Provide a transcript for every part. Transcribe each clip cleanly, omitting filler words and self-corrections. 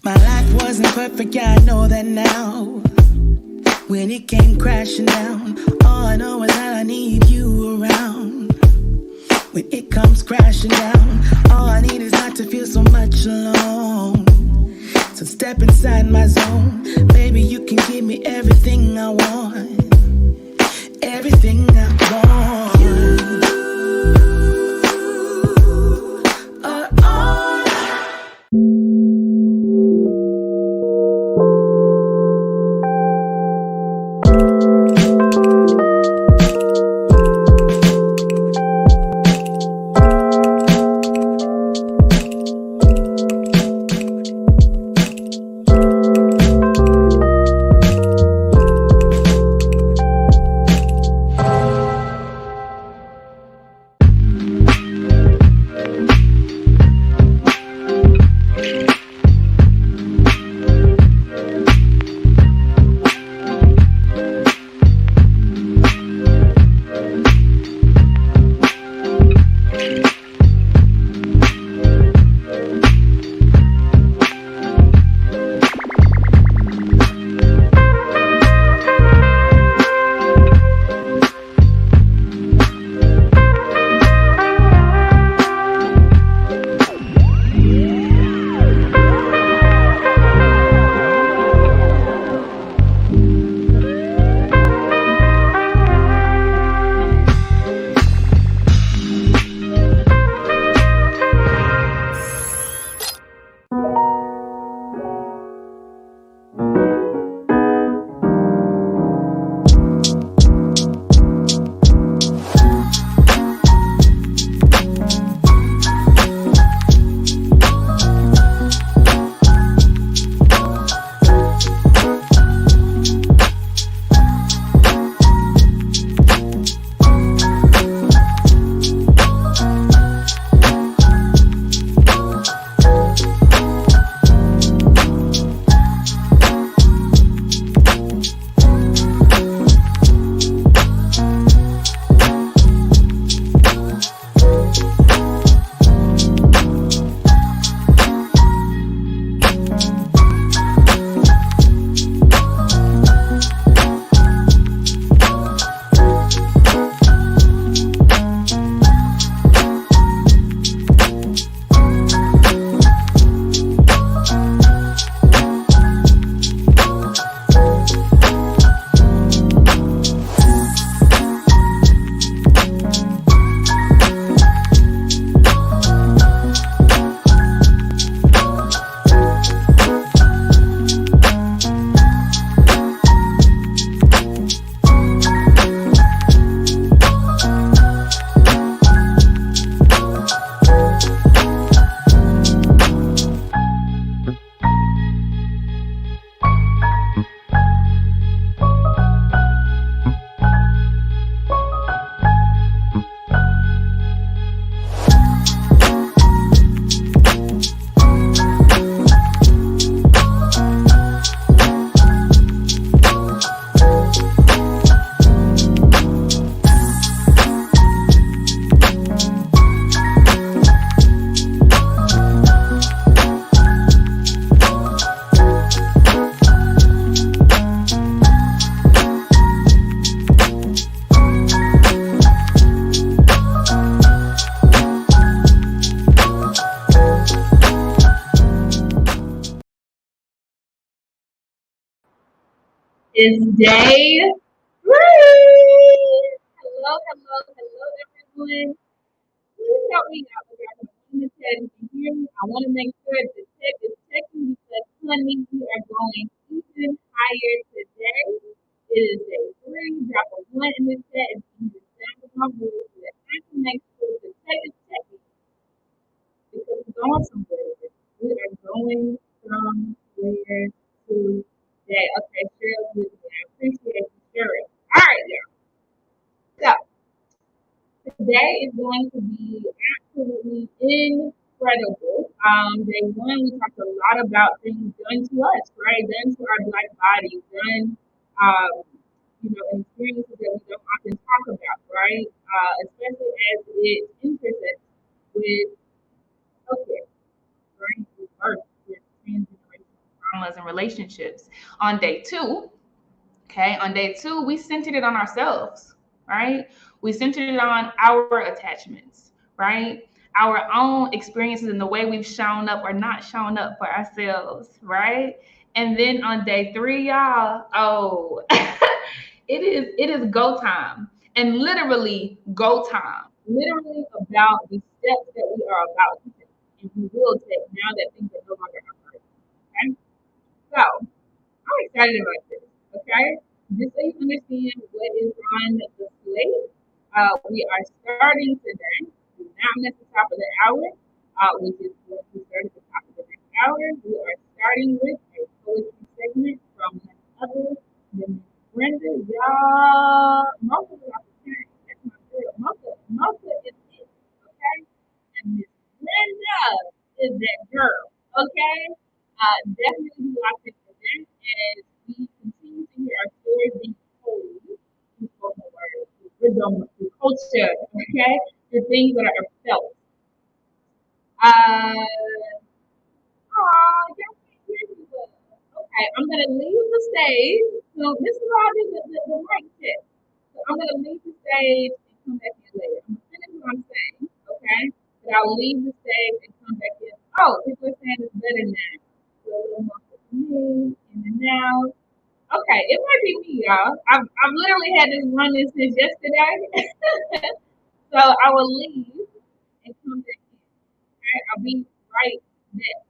My life wasn't perfect, yeah, I know that now. When it came crashing down, all I know is that I need you around. When it comes crashing down, all I need is not to feel so much alone. So step inside my zone, baby, you can give me everything I want. Everything I want. You are all. It's day 3. Hello, everyone. Please help me out with our community chat. If you hear me, I want to make sure the tech is checking because, honey, we are going even higher today. It is day 3. Drop a 1 in the chat if you understand what my voice is. I can make sure the tech is checking because we're going somewhere. We are going somewhere today. Okay, Cheryl, with me. I appreciate you, Cheryl. All right, y'all. So today is going to be absolutely incredible. Day 1, we talked a lot about things done to us, right? Done to our black bodies, done, experiences that we don't often talk about, right? Especially as it intersects with healthcare, right? With birth, with transgenerational. traumas and relationships. On day 2, we centered it on ourselves, right? We centered it on our attachments, right? Our own experiences and the way we've shown up or not shown up for ourselves, right? And then on day 3, y'all, oh, it is go time, and literally go time, literally about the steps that we are about to take and we will take now that things are no longer hard. Okay, so I'm excited about this. Okay, just so you understand what is on the slate, we are starting today. Do not miss the top of the hour, which is what we start at the top of the next hour. We are starting with a poetry segment from none other than Brenda. Y'all, Mocha is off the chain. That's my girl. Mocha is it. Okay, and Miss Brenda is that girl. Okay, definitely be locked in for that as we continue to hear our stories being told through spoken word, through rhythm, through culture, okay, through things that are felt. Uh, y'all can't hear me well. Okay, I'm gonna leave the stage. So this is how I do the mic check. So I'm gonna leave the stage and come back in later. I'm gonna finish what I'm saying, okay? But I'll leave the stage and come back in. Oh, people are saying it's better now. So a little more for me, in and out. Okay, it might be me, y'all. I've literally had this running since yesterday. So I will leave and come back in. Okay, I'll be right back.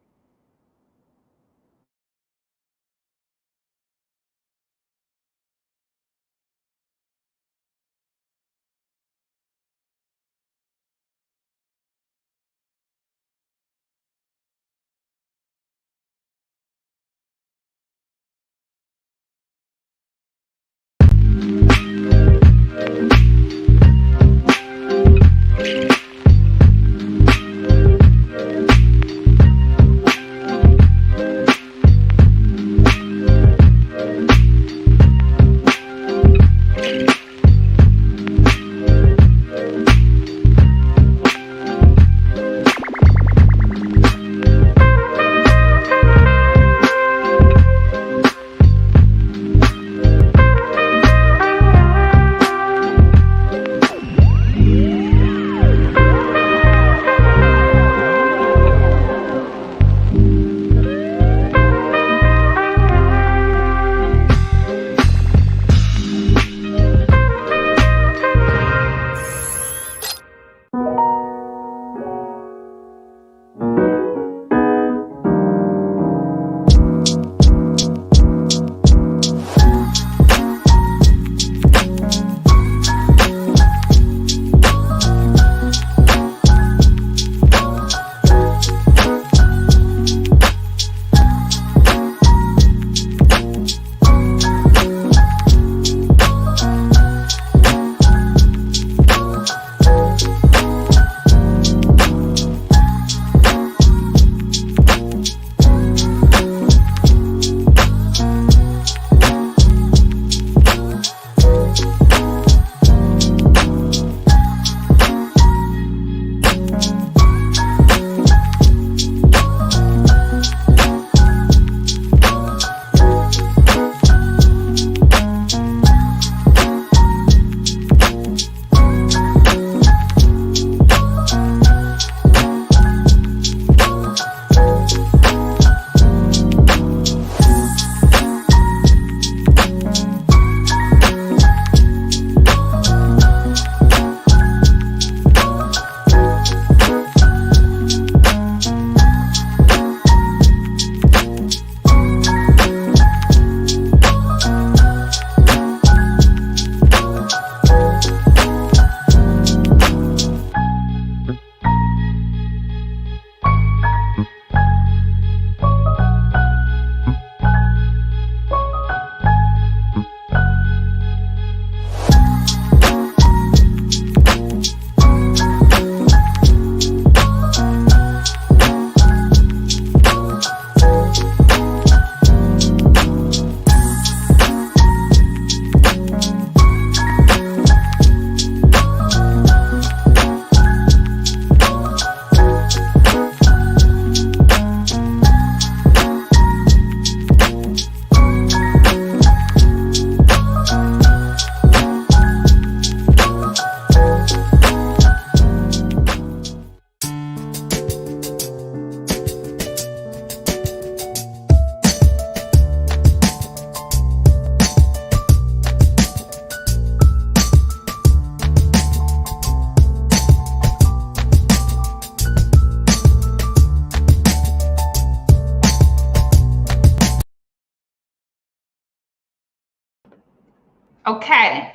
Okay.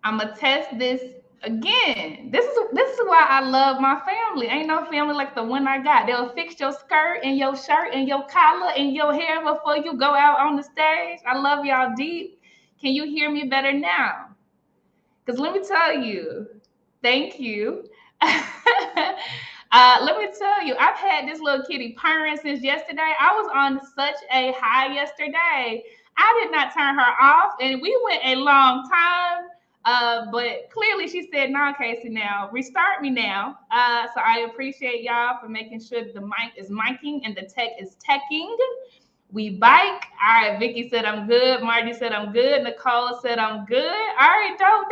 I'm gonna test this again. This is why I love my family. Ain't no family like the one I got. They'll fix your skirt and your shirt and your collar and your hair before you go out on the stage. I love y'all deep. Can you hear me better now? Because let me tell you, thank you. Let me tell you, I've had this little kitty purring since yesterday. I was on such a high yesterday. I did not turn her off, and we went a long time. But clearly she said, "No, Casey, now restart me now." So I appreciate y'all for making sure that the mic is miking and the tech is teching. We bike. All right, Vicky said I'm good. Margie said I'm good. Nicole said I'm good. All right, dope.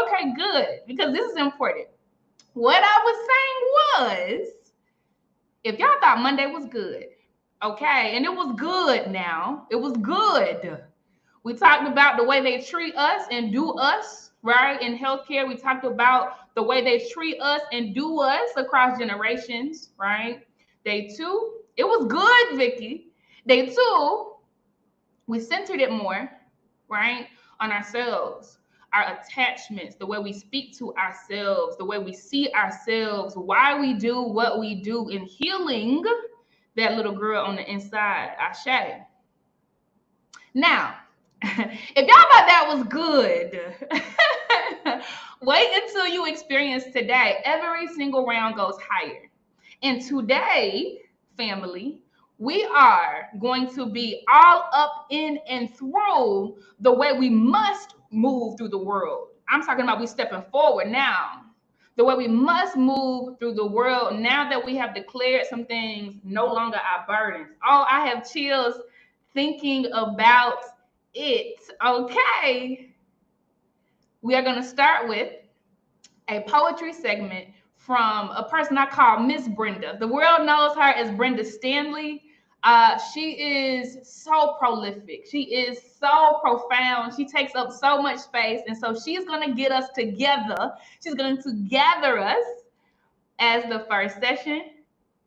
Okay, good. Because this is important. What I was saying was, if y'all thought Monday was good, okay, and it was good now. It was good. We talked about the way they treat us and do us, right? In healthcare, we talked about the way they treat us and do us across generations, right? Day 2, it was good, Vicky. Day 2, we centered it more, right, on ourselves, our attachments, the way we speak to ourselves, the way we see ourselves, why we do what we do in healing that little girl on the inside, Ashe. Now, if y'all thought that was good, wait until you experience today. Every single round goes higher. And today, family, we are going to be all up in and through the way we must move through the world. I'm talking about we stepping forward now. The way we must move through the world now that we have declared some things no longer our burdens. Oh, I have chills thinking about it. Okay. We are going to start with a poetry segment from a person I call Miss Brenda. The world knows her as Brenda Stanley. She is so prolific. She is so profound. She takes up so much space. And so she's going to get us together. She's going to gather us as the first session,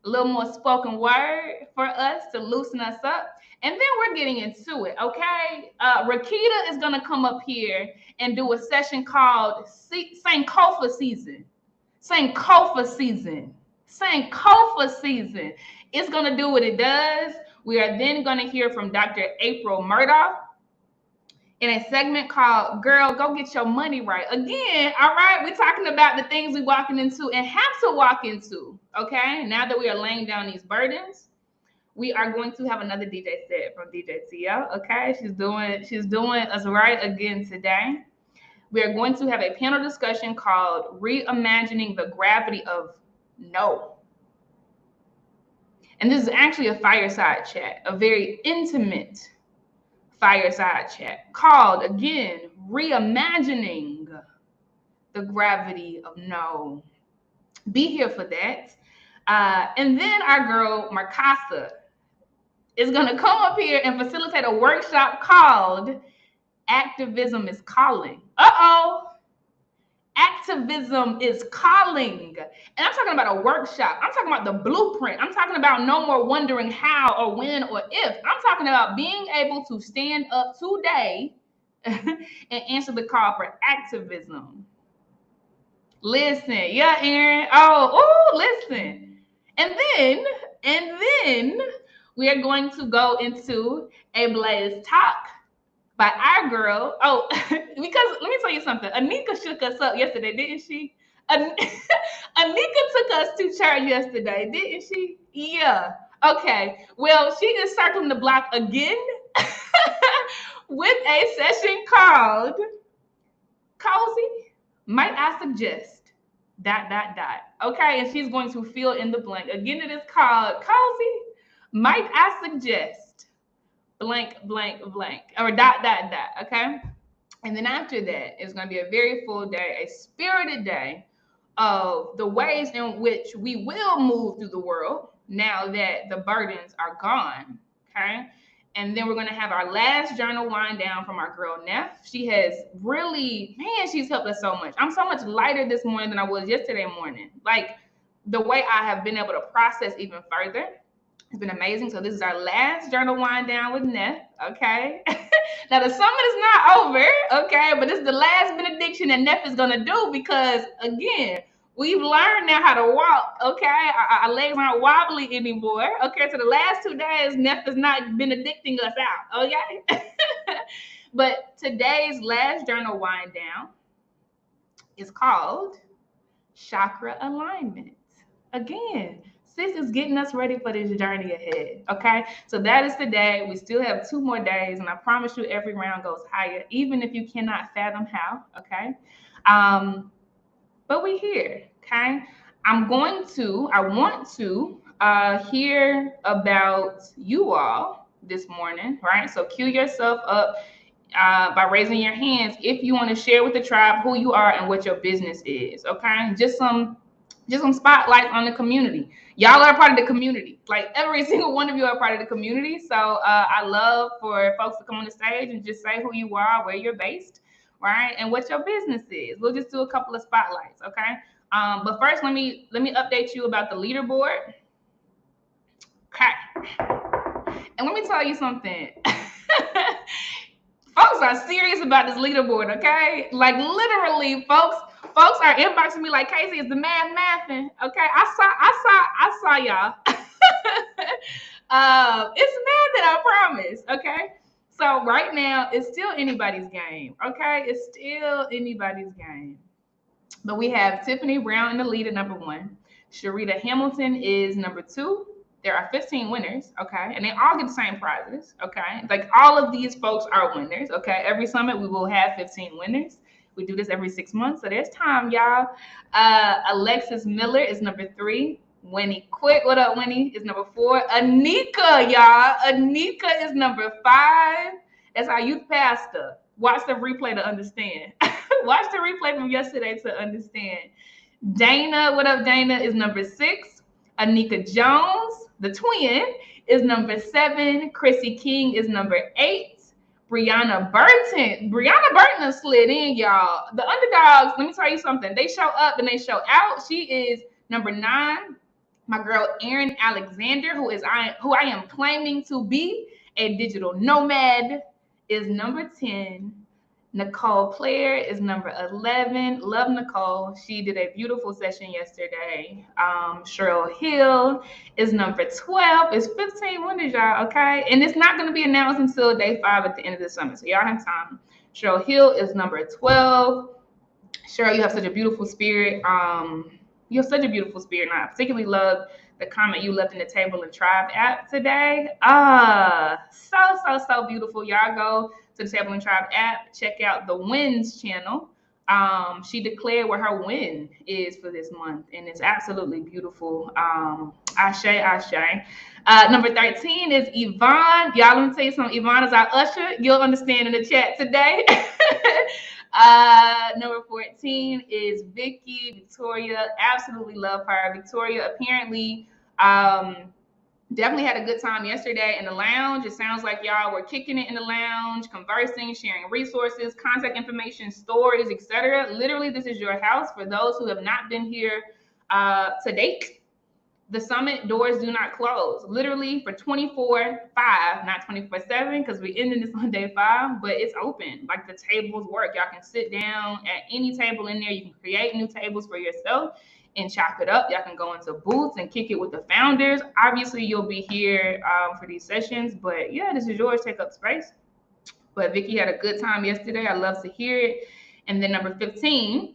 a little more spoken word for us to loosen us up. And then we're getting into it, okay? Rakita is going to come up here and do a session called Sankofa Season. Sankofa Season. Sankofa Season. It's going to do what it does. We are then going to hear from Dr. April Murdoch in a segment called Girl, Go Get Your Money Right. Again, all right, we're talking about the things we're walking into and have to walk into, okay? Now that we are laying down these burdens, we are going to have another DJ set from DJ Tia, okay? She's doing us right again today. We are going to have a panel discussion called Reimagining the Gravity of No. And this is actually a fireside chat, a very intimate fireside chat called, again, Reimagining the Gravity of No. Be here for that. And then our girl, Markasa, is going to come up here and facilitate a workshop called Activism is Calling. Activism is calling. And I'm talking about a workshop. I'm talking about the blueprint. I'm talking about no more wondering how or when or if. I'm talking about being able to stand up today and answer the call for activism. Listen, yeah, Aaron. Listen. And then we are going to go into a Blaze Talk by our girl. Oh, because let me tell you something. Anika shook us up yesterday, didn't she? Anika took us to church yesterday, didn't she? Yeah. Okay. Well, she is circling the block again with a session called Cozy, Might I Suggest ... Okay, and she's going to fill in the blank. Again, it is called Cozy, Might I Suggest ... blank, or ... okay? And then after that, it's going to be a very full day, a spirited day of the ways in which we will move through the world now that the burdens are gone, okay? And then we're going to have our last journal wind down from our girl, Neff. She has really, she's helped us so much. I'm so much lighter this morning than I was yesterday morning. Like, the way I have been able to process even further. It's been amazing. So this is our last journal wind down with Neff. Okay. Now the summit is not over. Okay, but this is the last benediction that Neff is gonna do because again, we've learned now how to walk. Okay, our legs aren't wobbly anymore. Okay, so the last 2 days, Neff is not benedicting us out. Okay. But today's last journal wind down is called chakra alignment. Again, sis is getting us ready for this journey ahead. Okay, so that is today. We still have 2 more days, and I promise you, every round goes higher, even if you cannot fathom how. Okay, but we here. Okay, I want to hear about you all this morning, right? So cue yourself up by raising your hands if you want to share with the tribe who you are and what your business is. Okay, just some spotlight on the community. Y'all are a part of the community. Like every single one of you are a part of the community. So I love for folks to come on the stage and just say who you are, where you're based, right, and what your business is. We'll just do a couple of spotlights, okay? But first, let me update you about the leaderboard. Okay, and let me tell you something. Folks are serious about this leaderboard, okay? Like literally, folks are inboxing me like, Casey, is the mathing? Okay, I saw y'all. It's mathing, I promise. Okay, so right now it's still anybody's game. Okay, it's still anybody's game. But we have Tiffany Brown in the lead at number 1. Sharita Hamilton is number 2. There are 15 winners, okay? And they all get the same prizes, okay? Like all of these folks are winners, okay? Every summit we will have 15 winners. We do this every 6 months, so there's time, y'all. Alexis Miller is number 3. Winnie Quick, what up, Winnie? Is number 4. Anika, y'all. Anika is number 5. That's our youth pastor. Watch the replay to understand. Watch the replay from yesterday to understand. Dana, what up, Dana, is number 6. Anika Jones, the twin, is number 7. Chrissy King is number 8. Brianna Burton slid in, y'all. The underdogs, let me tell you something. They show up and they show out. She is number 9. My girl Erin Alexander, who I am claiming to be a digital nomad, is number 10. Nicole Player is number 11. Love Nicole. She did a beautiful session yesterday. Cheryl Hill is number 12. It's 15 winners, y'all, okay? And it's not going to be announced until day 5 at the end of the summit, so y'all have time. Cheryl Hill is number 12. Cheryl, you have such a beautiful spirit. You have such a beautiful spirit, and I particularly love the comment you left in the Table and Tribe app today. So beautiful. Y'all go to the Table and Tribe app, check out the wins channel. She declared what her win is for this month, and it's absolutely beautiful. Ashe. Number 13 is Yvonne. Y'all, let me tell you something. Yvonne is our usher. You'll understand in the chat today. Number 14 is Victoria. Absolutely love her. Victoria apparently definitely had a good time yesterday in the lounge. It sounds like y'all were kicking it in the lounge, conversing, sharing resources, contact information, stories, etc. Literally, this is your house. For those who have not been here to date, the summit doors do not close. Literally for 24/5, not 24/7, because we're ending this on day 5, but it's open. Like the tables work. Y'all can sit down at any table in there. You can create new tables for yourself and chop it up. Y'all can go into booths and kick it with the founders. Obviously, you'll be here for these sessions, but yeah, this is yours. Take up space. But Vicky had a good time yesterday. I love to hear it. And then number 15.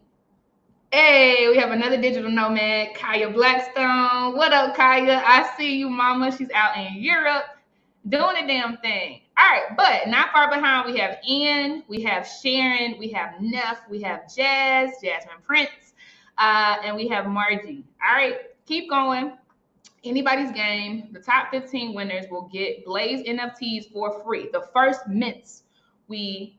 Hey, we have another digital nomad, Kaya Blackstone. What up, Kaya? I see you, mama. She's out in Europe doing a damn thing. All right, but not far behind, we have Ann, we have Sharon, we have Neff, we have Jasmine Prince, and we have Margie. All right, keep going. Anybody's game. The top 15 winners will get Blaze NFTs for free. The first mints we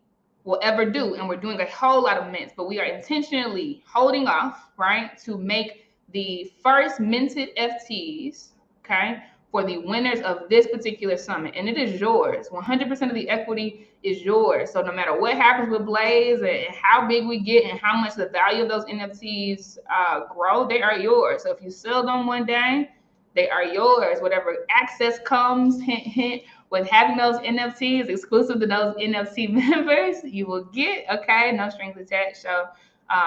will ever do, and we're doing a whole lot of mints, but we are intentionally holding off, right, to make the first minted FTs, okay, for the winners of this particular summit, and it is yours. 100% of the equity is yours. So no matter what happens with Blaze and how big we get and how much the value of those NFTs grow, they are yours. So if you sell them one day, they are yours. Whatever access comes, hint, hint, with having those NFTs exclusive to those NFT members, you will get, okay? No strings attached. So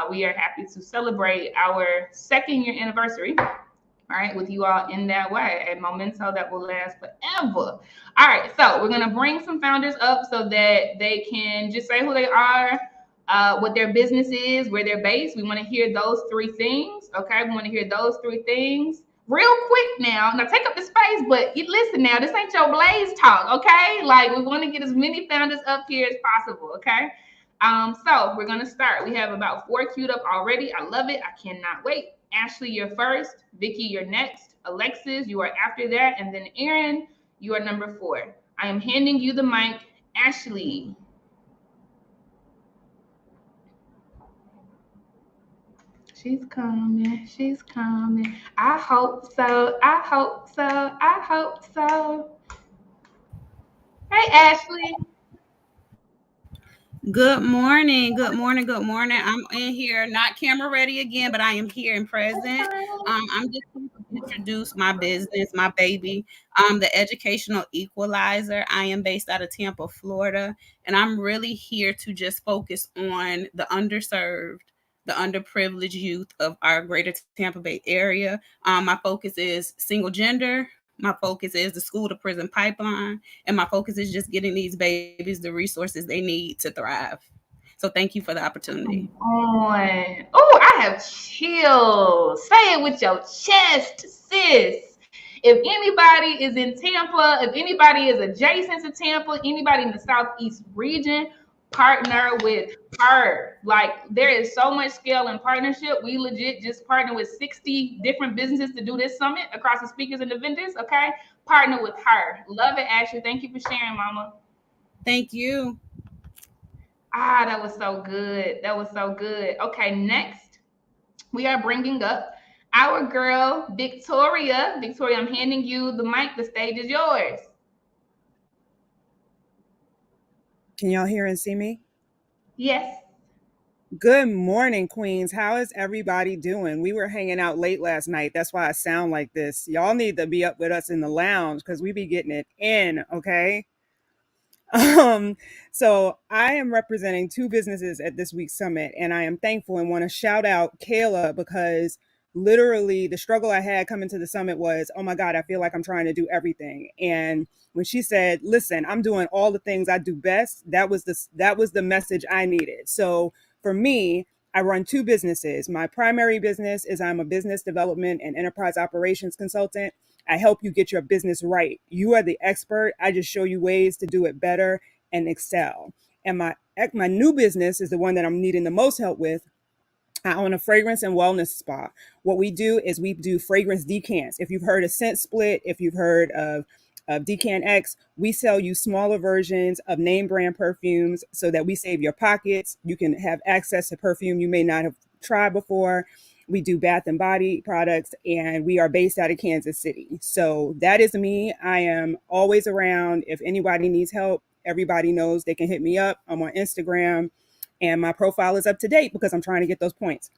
we are happy to celebrate our 2nd-year anniversary, all right, with you all in that way, a memento that will last forever. All right, so we're gonna bring some founders up so that they can just say who they are, what their business is, where they're based. We want to hear those 3 things. Okay, we want to hear those 3 things real quick now. Now take up the space, but you listen now. This ain't your Blaze talk, okay? Like we want to get as many founders up here as possible, okay? So we're gonna start. We have about 4 queued up already. I love it. I cannot wait. Ashley, you're first. Vicky, you're next. Alexis, you are after that, and then Aaron, you are number 4. I am handing you the mic, Ashley. She's coming. She's coming. I hope so. I hope so. I hope so. Hey, Ashley. Good morning. Good morning. Good morning. I'm in here, not camera ready again, but I am here and present. I'm just going to introduce my business, my baby, the Educational Equalizer. I am based out of Tampa, Florida, and I'm really here to just focus on the underserved, the underprivileged youth of our greater Tampa Bay area. My focus is single gender. My focus is the school to prison pipeline, and my focus is just getting these babies the resources they need to thrive. So thank you for the opportunity. On. Oh, I have chills. Say it with your chest, sis. If anybody is in Tampa, if anybody is adjacent to Tampa, anybody in the Southeast region, partner with her. Like there is so much scale and partnership. We legit just partner with 60 different businesses to do this summit across the speakers and the vendors. Okay, partner with her. Love it, Ashley. Thank you for sharing, Mama. Thank you. Ah, that was so good. That was so good. Okay, next we are bringing up our girl Victoria. Victoria, I'm handing you the mic. The stage is yours. Can y'all hear and see me? Yes. Good morning, Queens. How is everybody doing? We were hanging out late last night. That's why I sound like this. Y'all need to be up with us in the lounge because we be getting it in, okay? So I am representing 2 businesses at this week's summit, and I am thankful and want to shout out Kayla because literally the struggle I had coming to the summit was, oh my God, I feel like I'm trying to do everything. And when she said, listen, I'm doing all the things I do best, that was the message I needed. So for me, I run 2 businesses. My primary business is I'm a business development and enterprise operations consultant. I help you get your business right. You are the expert. I just show you ways to do it better and excel. And my new business is the one that I'm needing the most help with. I own a fragrance and wellness spa. What we do is we do fragrance decants. If you've heard of Scent Split, if you've heard of Decant X, we sell you smaller versions of name brand perfumes so that we save your pockets. You can have access to perfume you may not have tried before. We do bath and body products, and we are based out of Kansas City. So that is me. I am always around. If anybody needs help, everybody knows they can hit me up. I'm on Instagram, and my profile is up to date because I'm trying to get those points.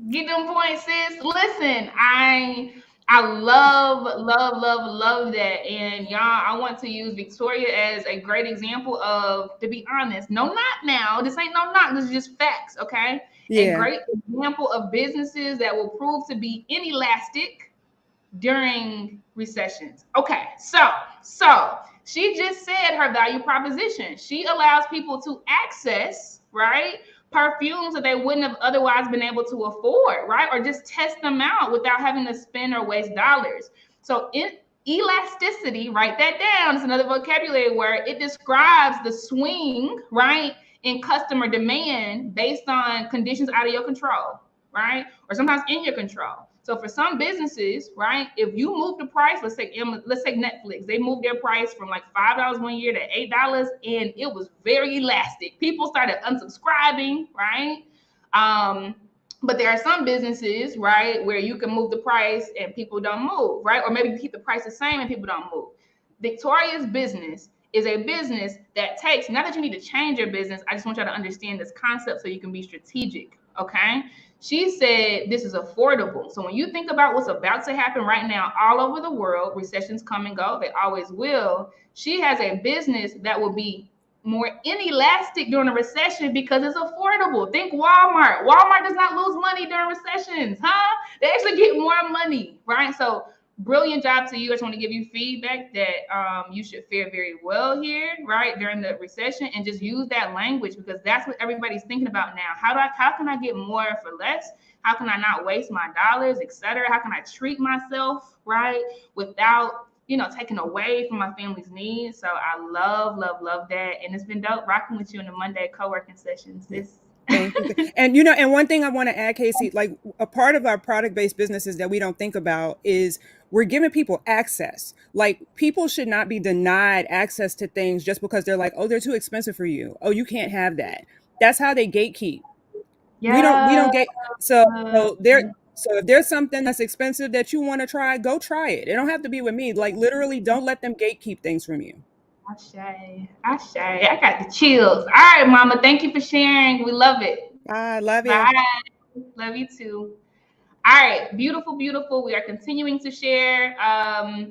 Get them points, sis. Listen, I love that. And y'all, I want to use Victoria as a great example of, to be honest, no knock now. This ain't no knock. This is just facts, okay? A great example of businesses that will prove to be inelastic during recessions. Okay, so she just said her value proposition. She allows people to access, right, perfumes that they wouldn't have otherwise been able to afford, right, or just test them out without having to spend or waste dollars. So elasticity, write that down. It's another vocabulary word. It describes the swing, right, in customer demand based on conditions out of your control, right, or sometimes in your control. So for some businesses, right, if you move the price, let's take Netflix. They moved their price from like $5 one year to $8, and it was very elastic. People started unsubscribing, right? But there are some businesses, right, where you can move the price and people don't move, right? Or maybe you keep the price the same and people don't move. Victoria's business is a business that takes, not that you need to change your business, I just want y'all to understand this concept so you can be strategic, okay? She said this is affordable. So when you think about what's about to happen right now all over the world, recessions come and go, they always will. She has a business that will be more inelastic during a recession because it's affordable. Think Walmart. Walmart does not lose money during recessions, huh? They actually get more money, right? So brilliant job to you. I just want to give you feedback that you should fare very well here, right, during the recession, and just use that language because that's what everybody's thinking about now. How can I get more for less? How can I not waste my dollars, etc.? How can I treat myself, right, without taking away from my family's needs? So I love that, and it's been dope rocking with you in the Monday co-working sessions. Thank you. And and one thing I want to add, Casey, like a part of our product-based businesses that we don't think about is we're giving people access. Like people should not be denied access to things just because they're like, oh, they're too expensive for you. Oh, you can't have that. That's how they gatekeep. We don't get so if there's something that's expensive that you want to try, go try it. It don't have to be with me. Like literally, don't let them gatekeep things from you. I got the chills. All right, Mama. Thank you for sharing. We love it. I love you. Bye. Love you too. All right, beautiful. We are continuing to share.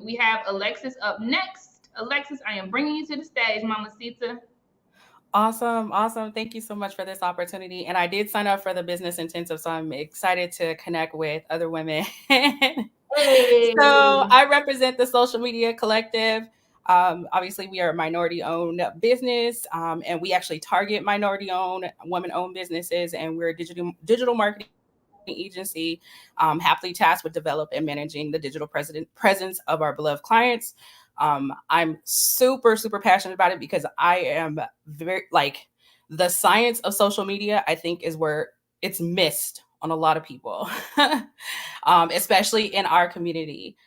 We have Alexis up next. Alexis, I am bringing you to the stage, Mama Sita. Awesome. Thank you so much for this opportunity. And I did sign up for the business intensive, so I'm excited to connect with other women. Hey. So I represent the Social Media Collective. Obviously, we are a minority-owned business, and we actually target minority-owned, women-owned businesses, and we're a digital marketing agency, happily tasked with developing and managing the digital presence of our beloved clients. I'm super passionate about it because I am very the science of social media, I think, is where it's missed on a lot of people, especially in our community.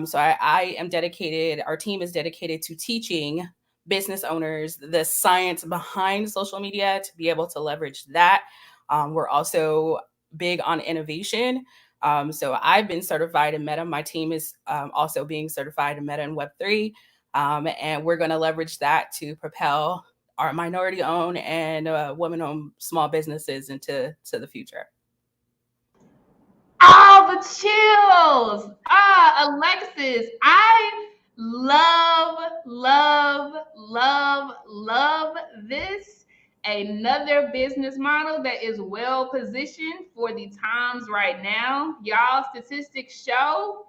So I am dedicated, our team is dedicated to teaching business owners the science behind social media to be able to leverage that. We're also big on innovation. So I've been certified in Meta. My team is also being certified in Meta and Web3. And we're going to leverage that to propel our minority-owned and women-owned small businesses into the future. Oh, the chills. Alexis, I love this. Another business model that is well positioned for the times right now. Y'all, statistics show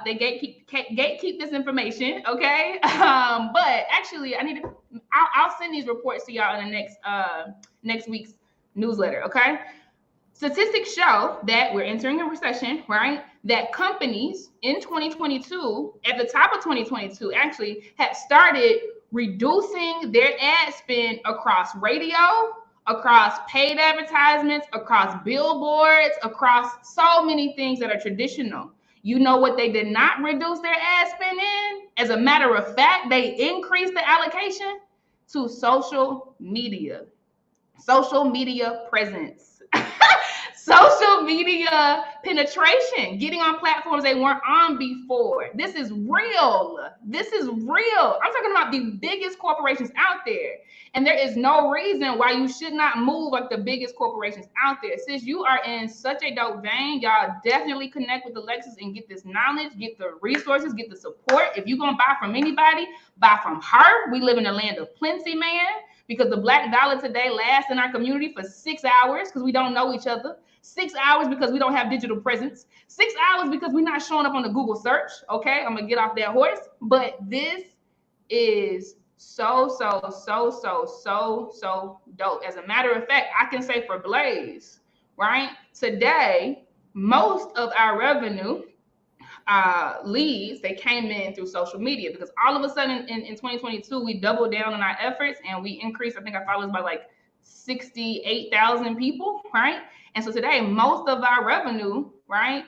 they gatekeep this information, okay? But actually, I'll send these reports to y'all in the next week's newsletter, okay? Statistics show that we're entering a recession, right? That companies in 2022, at the top of 2022, actually have started reducing their ad spend across radio, across paid advertisements, across billboards, across so many things that are traditional. You know what they did not reduce their ad spend in? As a matter of fact, they increased the allocation to social media presence. Social media penetration, getting on platforms they weren't on before. This is real. I'm talking about the biggest corporations out there. And there is no reason why you should not move like the biggest corporations out there. Since you are in such a dope vein, y'all definitely connect with Alexis and get this knowledge, get the resources, get the support. If you're going to buy from anybody, buy from her. We live in a land of plenty, man, because the black dollar today lasts in our community for 6 hours because we don't know each other. 6 hours because we don't have digital presence. 6 hours because we're not showing up on the Google search. Okay, I'm gonna get off that horse. But this is so dope. As a matter of fact, I can say for Blaze, right? Today, most of our revenue leads, they came in through social media because all of a sudden in 2022, we doubled down on our efforts and we increased, I think our followers by like 68,000 people, right? And so today, most of our revenue, right,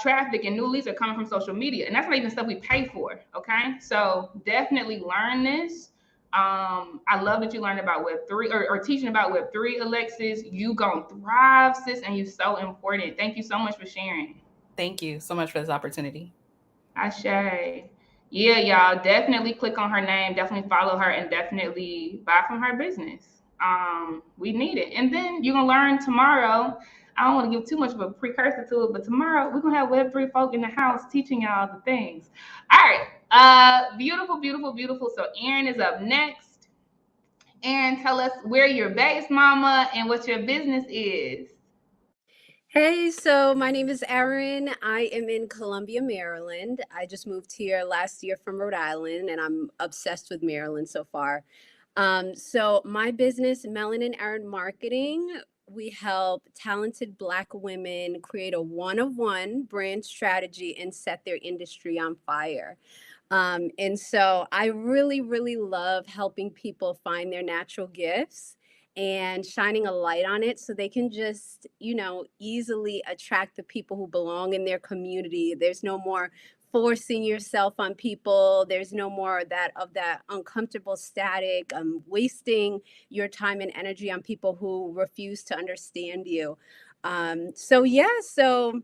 traffic and new leads are coming from social media. And that's not even stuff we pay for, okay? So definitely learn this. I love that you learned about Web3 or teaching about Web3, Alexis. You gonna thrive, sis, and you're so important. Thank you so much for sharing. Thank you so much for this opportunity. Ashe. Yeah, y'all, definitely click on her name, definitely follow her, and definitely buy from her business. We need it. And then you're gonna learn tomorrow I don't want to give too much of a precursor to it, but tomorrow we're gonna have Web3 folk in the house teaching y'all the things. All right. Beautiful, beautiful, beautiful. So Erin is up next. Erin, tell us where you're based, mama, and what your business is. Hey, so my name is Erin. I am in Columbia, Maryland. I just moved here last year from Rhode Island, and I'm obsessed with Maryland so far. So my business, Melanin Erin Marketing, we help talented Black women create a one-of-one brand strategy and set their industry on fire. And so I really, really love helping people find their natural gifts and shining a light on it so they can just, easily attract the people who belong in their community. There's no more forcing yourself on people. There's no more of that uncomfortable static, wasting your time and energy on people who refuse to understand you. So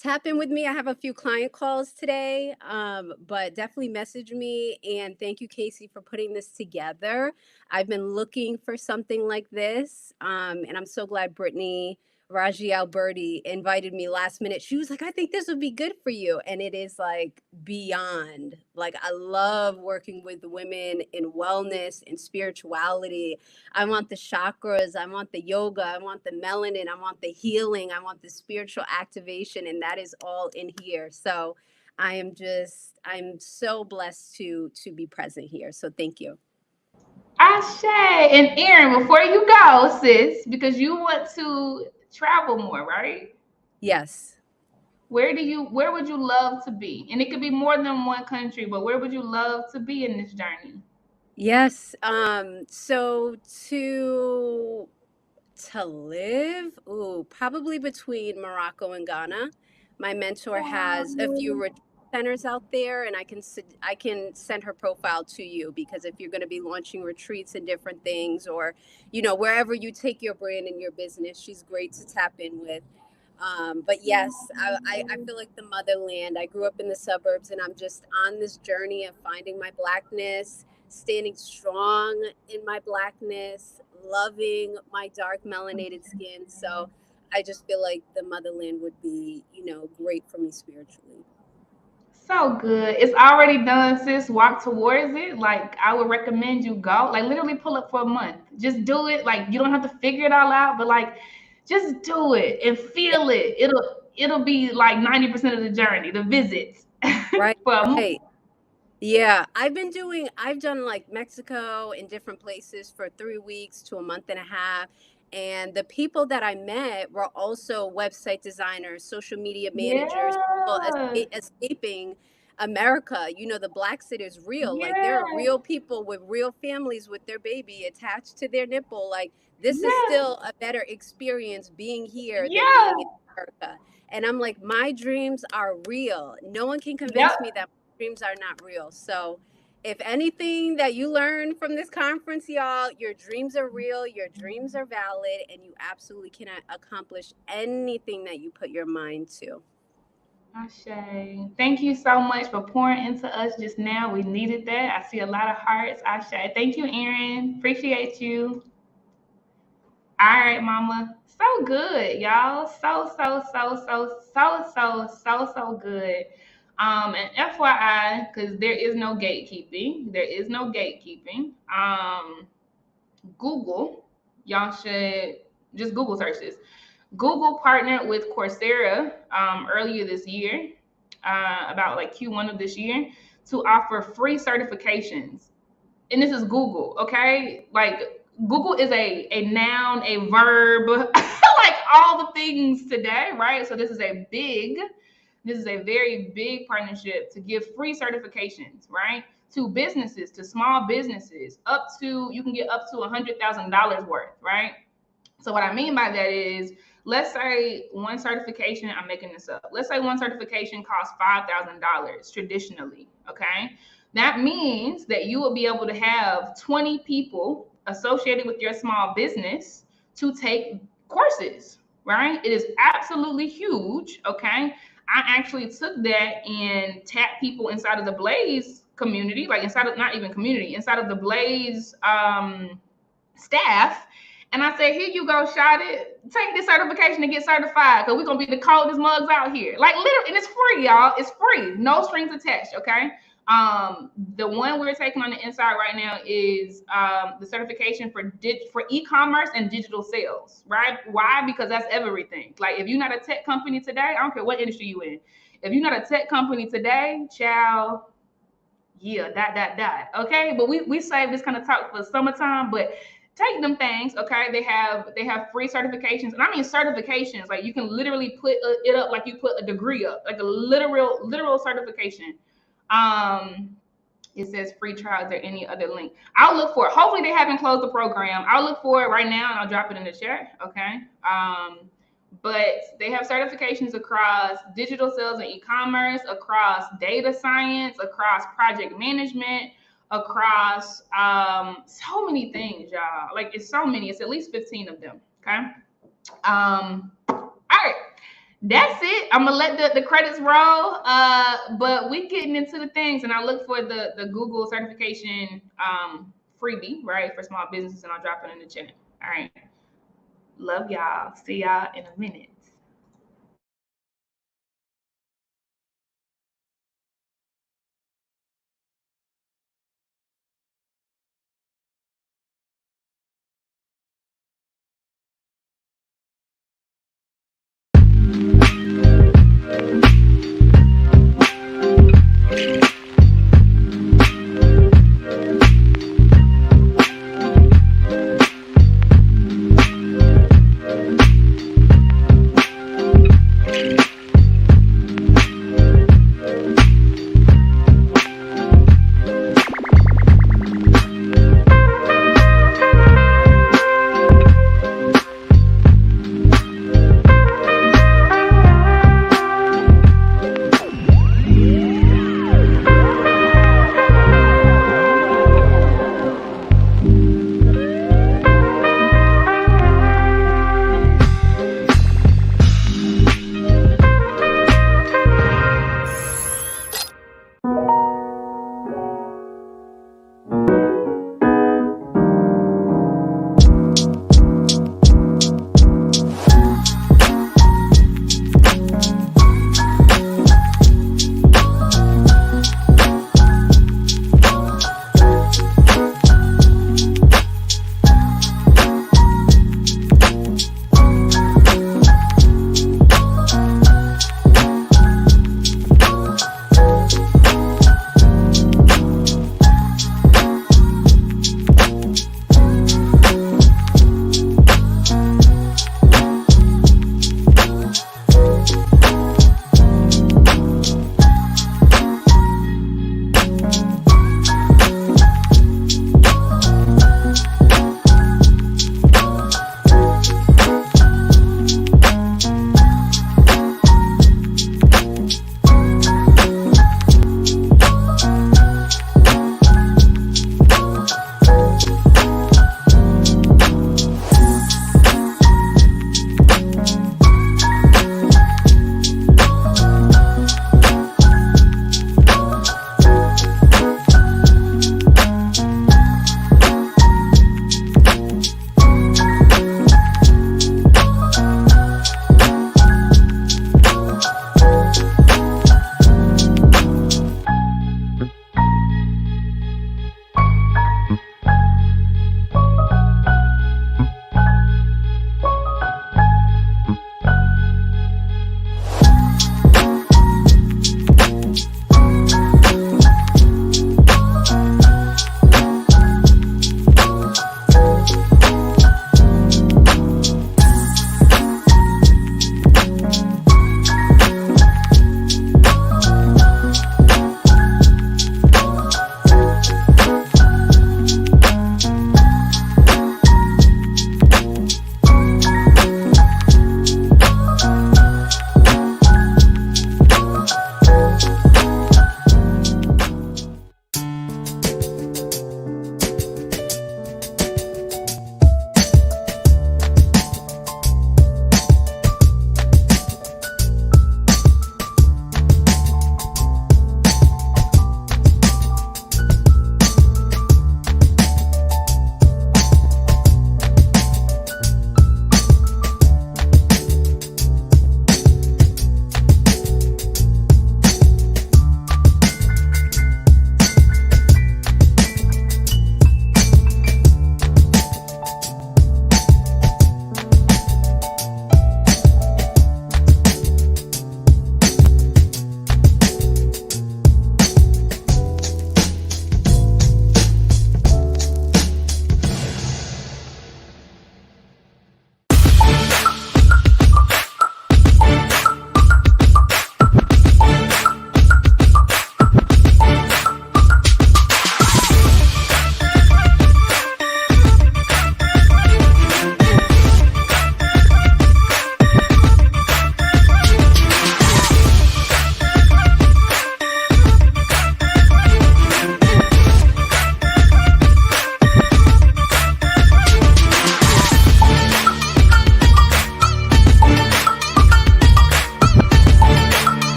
tap in with me. I have a few client calls today, but definitely message me. And thank you, Casey, for putting this together. I've been looking for something like this, and I'm so glad Brittany Raji Alberti invited me last minute. She was like, I think this would be good for you. And it is like beyond. Like, I love working with women in wellness and spirituality. I want the chakras, I want the yoga, I want the melanin, I want the healing, I want the spiritual activation, and that is all in here. So I'm so blessed to be present here. So thank you. Ashe. And Erin, before you go, sis, because you want to travel more, right? Yes. Where would you love to be? And it could be more than one country, but where would you love to be in this journey? Yes. So to live, probably between Morocco and Ghana. My mentor has a few retreat centers out there, and I can send her profile to you, because if you're going to be launching retreats and different things, or wherever you take your brand and your business, she's great to tap in with. But yes, I feel like the motherland. I grew up in the suburbs, and I'm just on this journey of finding my Blackness, standing strong in my Blackness, loving my dark melanated skin. So I just feel like the motherland would be, great for me spiritually. So good. It's already done, sis. Walk towards it. Like, I would recommend you go. Like, literally pull up for a month. Just do it. Like, you don't have to figure it all out, but like, just do it and feel it. It'll be like 90% of the journey, the visits. Right. Right. Yeah, I've done like Mexico and different places for 3 weeks to a month and a half. And the people that I met were also website designers, social media managers, people escaping America. The Black city is real. Like, there are real people with real families with their baby attached to their nipple. Like, this is still a better experience being here than being in America. And I'm like, my dreams are real. No one can convince me that dreams are not real. So if anything that you learn from this conference, y'all, your dreams are real, your dreams are valid, and you absolutely can accomplish anything that you put your mind to. Ashe. Thank you so much for pouring into us just now. We needed that. I see a lot of hearts. Ashe. Thank you, Erin. Appreciate you. All right, mama. So good, y'all. So good. And FYI, because there is no gatekeeping. Google, y'all should just Google search this. Google partnered with Coursera earlier this year, about like Q1 of this year, to offer free certifications. And this is Google, okay? Like, Google is a noun, a verb, like all the things today, right? So this is a very big partnership to give free certifications, right? To businesses, to small businesses, you can get up to $100,000 worth, right? So what I mean by that is, let's say one certification, I'm making this up. Let's say one certification costs $5,000 traditionally, okay? That means that you will be able to have 20 people associated with your small business to take courses, right? It is absolutely huge, okay? I actually took that and tapped people inside of the Blaze community, like inside of the Blaze staff, And I said, here you go, Shotty. Take this certification and get certified, because we're going to be the coldest mugs out here. Like, literally, and it's free, y'all. It's free. No strings attached, okay? The one we're taking on the inside right now is the certification for e-commerce and digital sales, right? Why? Because that's everything. Like, if you're not a tech company today, I don't care what industry you in. If you're not a tech company today, child, yeah, that. Okay, but we save this kind of talk for summertime, but take them things. Okay, they have free certifications, and I mean certifications. Like, you can literally put it up like you put a degree up, like a literal certification. It says free trial. Is there any other link? I'll look for it. Hopefully they haven't closed the program. I'll look for it right now and I'll drop it in the chat. Okay. But they have certifications across digital sales and e-commerce, across data science, across project management, across so many things, y'all. Like, it's so many. It's at least 15 of them. Okay. All right. That's it. I'm gonna let the credits roll. But we getting into the things, and I look for the Google certification freebie, right, for small businesses, and I'll drop it in the chat. All right. Love y'all. See y'all in a minute.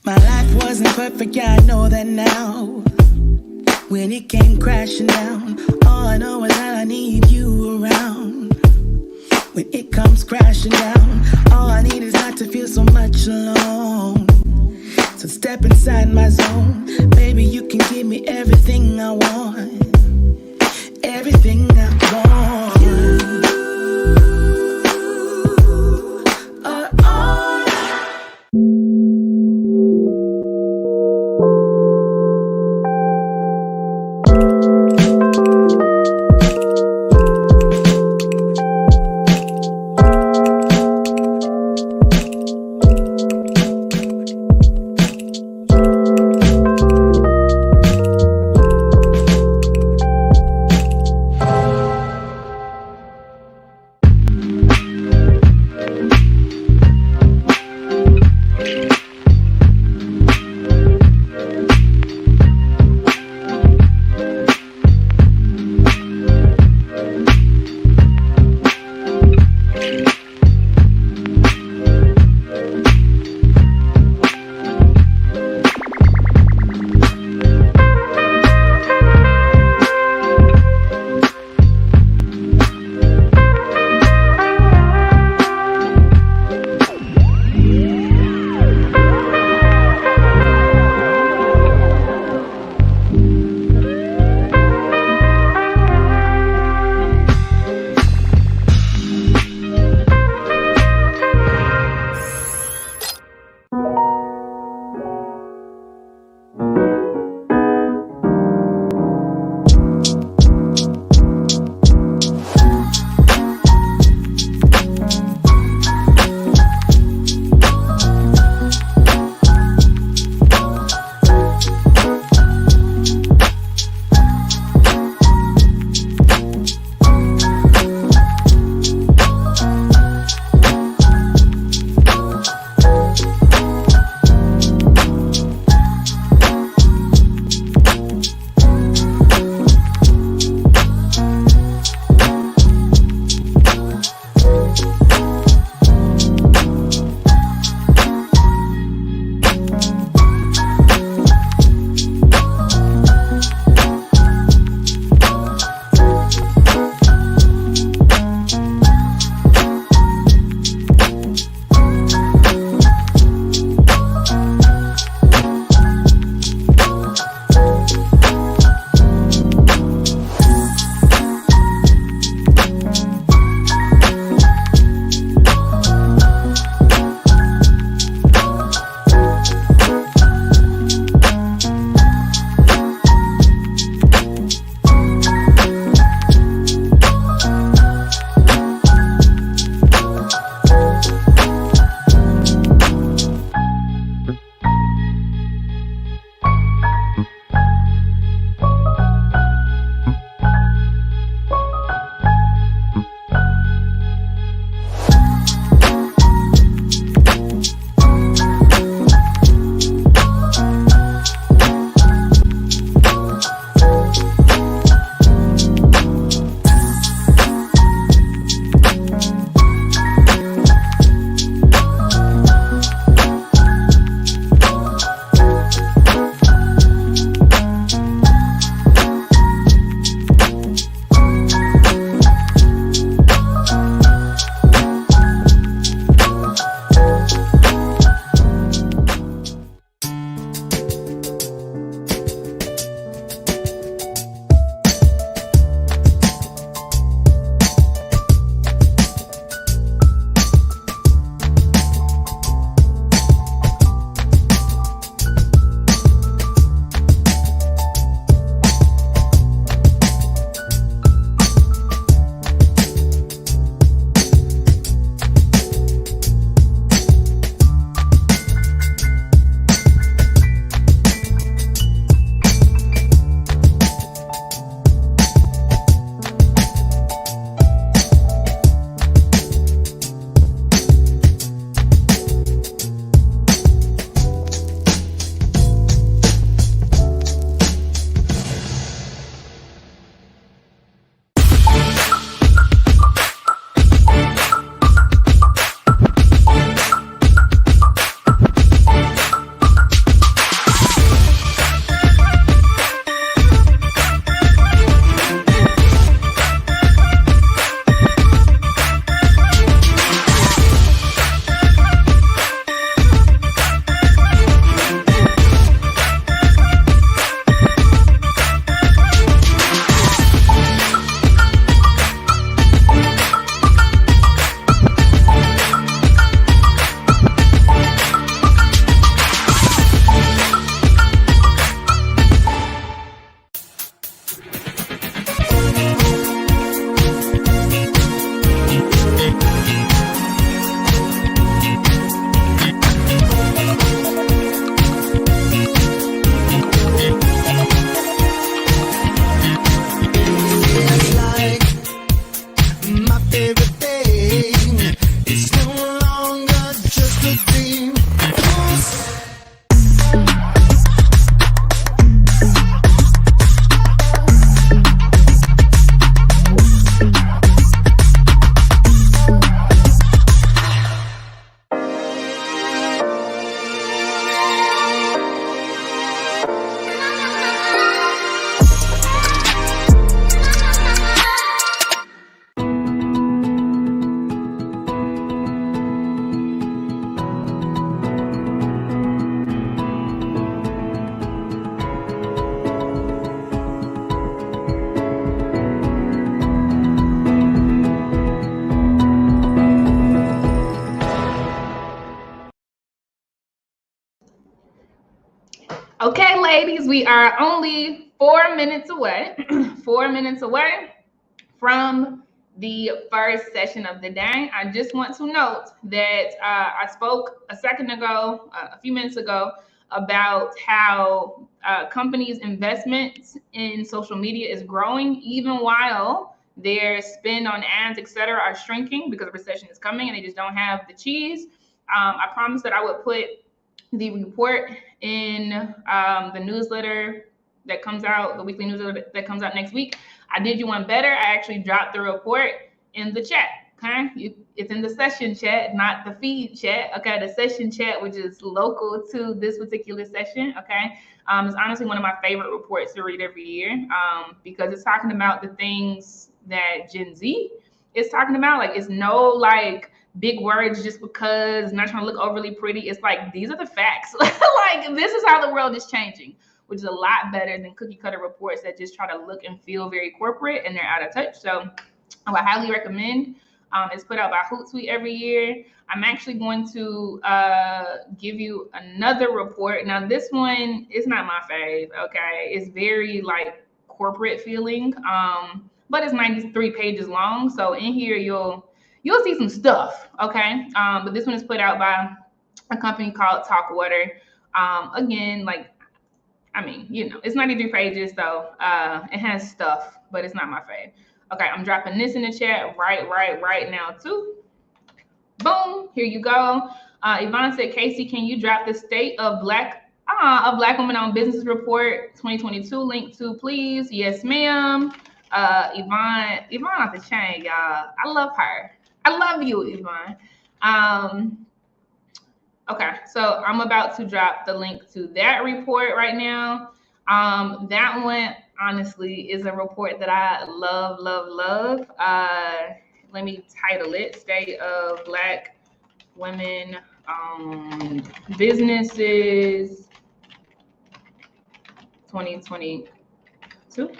My life wasn't perfect, yeah, I know that now. When it came crashing down, all I know is that I need you around. When it comes crashing down, all I need is not to feel so much alone. So step inside my zone, baby, you can give me everything I want, everything I want. You are all. ladies, we are only 4 minutes away, 4 minutes away from the first session of the day. I just want to note that I spoke a second ago, a few minutes ago, about how companies' investments in social media is growing, even while their spend on ads, etc., are shrinking because a recession is coming and they just don't have the cheese. I promised that I would put the report in the newsletter that comes out, the weekly newsletter that comes out next week. I did you one better. I actually dropped the report in the chat. Okay, it's in the session chat, not the feed chat. Okay, the session chat, which is local to this particular session. Okay, it's honestly one of my favorite reports to read every year because it's talking about the things that Gen Z is talking about. Like, it's no like big words just because, not trying to look overly pretty. It's like, these are the facts. Like, this is how the world is changing, which is a lot better than cookie cutter reports that just try to look and feel very corporate and they're out of touch. So I would highly recommend. It's put out by Hootsuite every year. I'm actually going to give you another report. Now, this one is not my fave, okay? It's very like corporate feeling, but it's 93 pages long. So in here, you'll see some stuff, okay? But this one is put out by a company called Talkwater. Again, like, I mean, you know, it's 93 pages, so it has stuff, but it's not my fave. Okay, I'm dropping this in the chat right now too. Boom, here you go. Yvonne said, Casey, can you drop the State of Black Women-Owned Businesses Report 2022 link to, please? Yes, ma'am. Yvonne off the chain, y'all. I love her. I love you, Yvonne. Okay, so I'm about to drop the link to that report right now. That one, honestly, is a report that I love. Let me title it, State of Black Women Businesses 2022. Okay.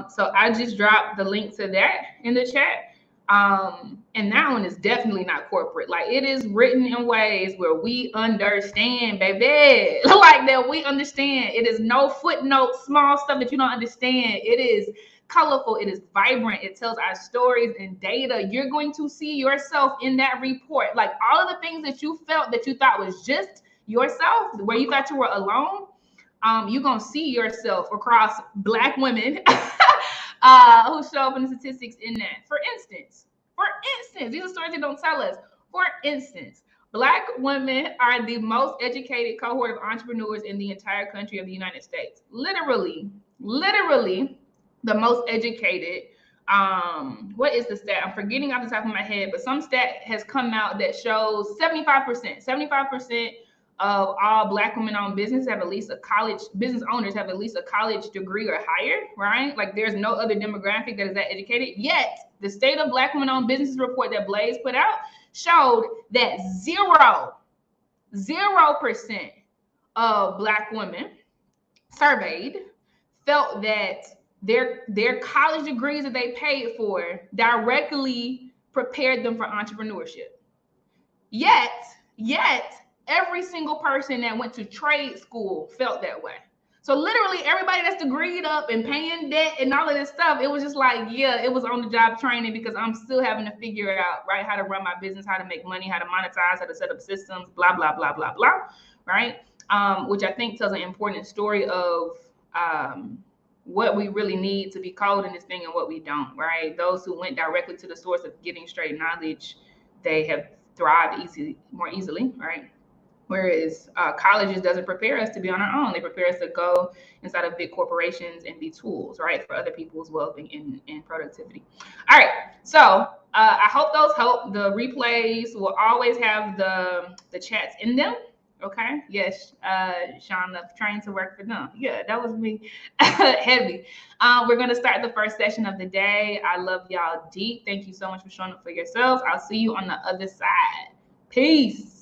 So I just dropped the link to that in the chat. And that one is definitely not corporate. Like, it is written in ways where we understand, baby. Like, that we understand. It is no footnote, small stuff that you don't understand. It is colorful. It is vibrant. It tells our stories and data. You're going to see yourself in that report. Like, all of the things that you felt that you thought was just yourself, where you thought you were alone, you're going to see yourself across Black women who show up in the statistics in that. For instance, these are stories they don't tell us. For instance, Black women are the most educated cohort of entrepreneurs in the entire country of the United States. Literally the most educated. What is the stat? I'm forgetting off the top of my head, but some stat has come out that shows 75% of all Black women-owned business have at least a college, business owners have at least a college degree or higher, right? Like, there's no other demographic that is that educated. Yet, the State of Black Women-Owned Businesses report that Blaze put out showed that 0% of Black women surveyed felt that their college degrees that they paid for directly prepared them for entrepreneurship. Yet, every single person that went to trade school felt that way. So literally everybody that's degreed up and paying debt and all of this stuff, it was just like, yeah, it was on the job training because I'm still having to figure out, right, how to run my business, how to make money, how to monetize, how to set up systems, blah, blah, blah, blah, blah, right? Which I think tells an important story of what we really need to be called in this thing and what we don't, right? Those who went directly to the source of getting straight knowledge, they have thrived more easily, right? Whereas colleges doesn't prepare us to be on our own. They prepare us to go inside of big corporations and be tools, right, for other people's well-being and productivity. All right, so I hope those help. The replays will always have the chats in them. Okay, yes, Sean, trying to work for them. Yeah, that was me. Heavy. We're going to start the first session of the day. I love y'all deep. Thank you so much for showing up for yourselves. I'll see you on the other side. Peace.